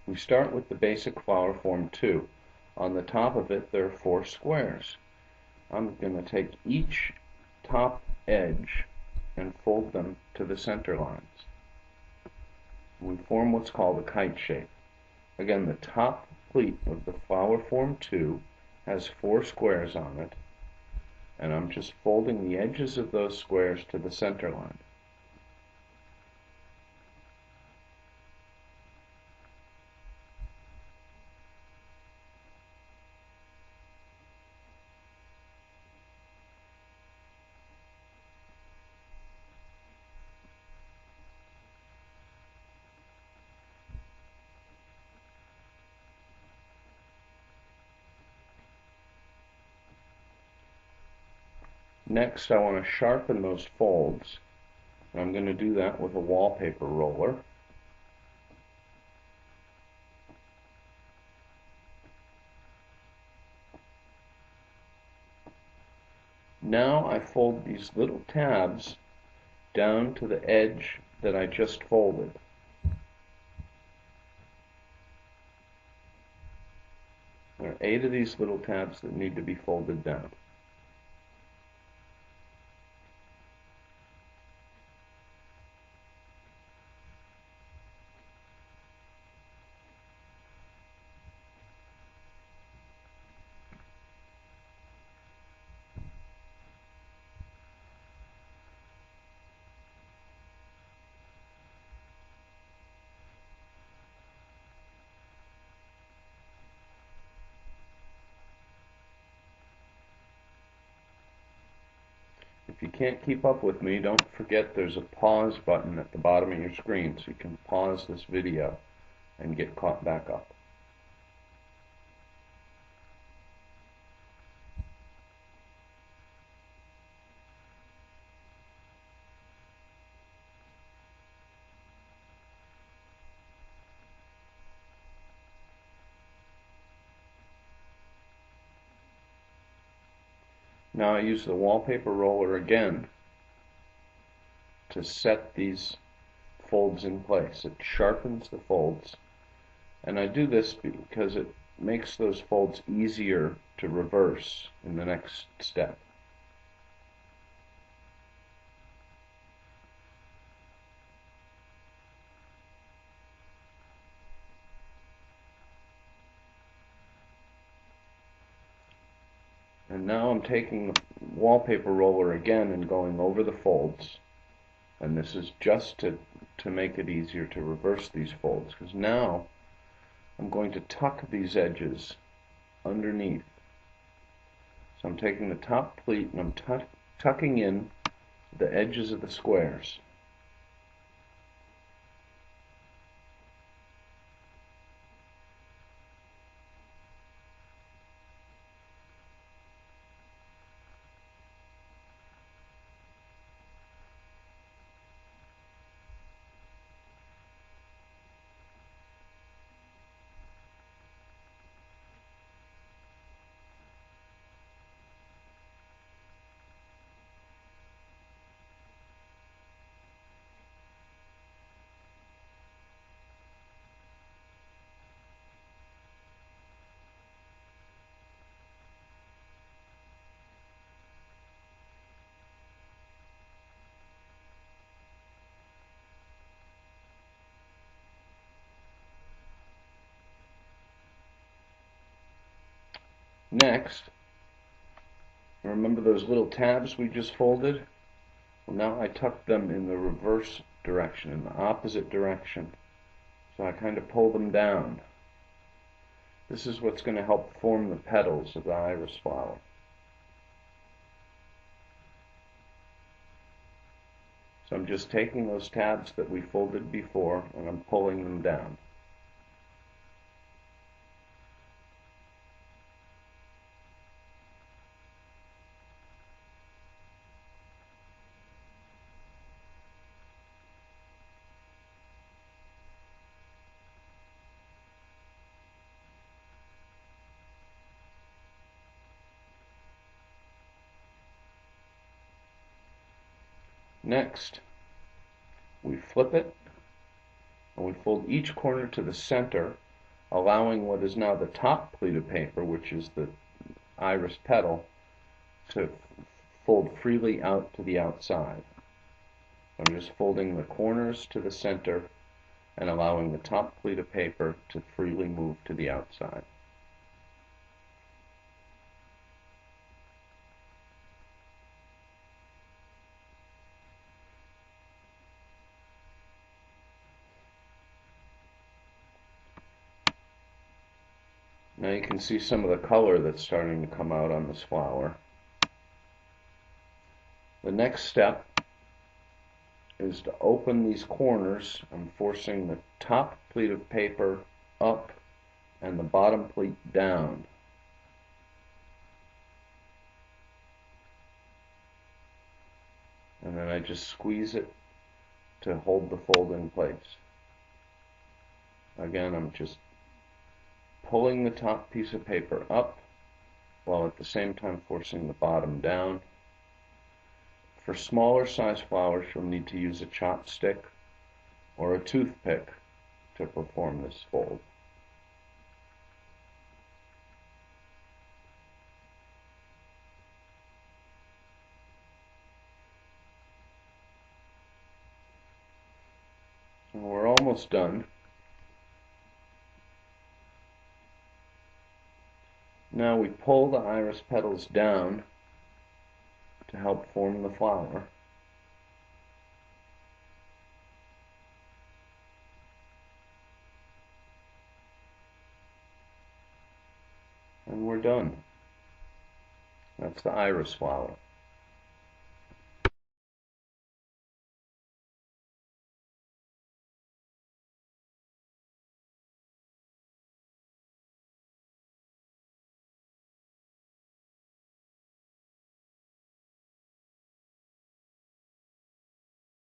We start with the basic flower form 2. On the top of it there are 4 squares. I'm going to take each top edge and fold them to the center lines. We form what's called a kite shape. Again, the top pleat of the flower form 2 has 4 squares on it, and I'm just folding the edges of those squares to the center line. Next, I want to sharpen those folds, and I'm going to do that with a wallpaper roller. Now I fold these little tabs down to the edge that I just folded. There are 8 of these little tabs that need to be folded down. If you can't keep up with me, don't forget there's a pause button at the bottom of your screen so you can pause this video and get caught back up. Now I use the wallpaper roller again to set these folds in place. It sharpens the folds, and I do this because it makes those folds easier to reverse in the next step. And now I'm taking the wallpaper roller again and going over the folds. And this is just to make it easier to reverse these folds, because now I'm going to tuck these edges underneath. So I'm taking the top pleat and I'm tucking in the edges of the squares. Next, remember those little tabs we just folded? Well, now I tuck them in the reverse direction, in the opposite direction. So I kind of pull them down. This is what's going to help form the petals of the iris flower. So I'm just taking those tabs that we folded before and I'm pulling them down. Next, we flip it and we fold each corner to the center allowing what is now the top pleat of paper, which is the iris petal, to fold freely out to the outside. I'm just folding the corners to the center and allowing the top pleat of paper to freely move to the outside. Now you can see some of the color that's starting to come out on this flower. The next step is to open these corners. I'm forcing the top pleat of paper up and the bottom pleat down. And then I just squeeze it to hold the fold in place. Again, I'm just pulling the top piece of paper up while at the same time forcing the bottom down. For smaller size flowers, you'll need to use a chopstick or a toothpick to perform this fold. And we're almost done. Now we pull the iris petals down to help form the flower. And we're done. That's the iris flower.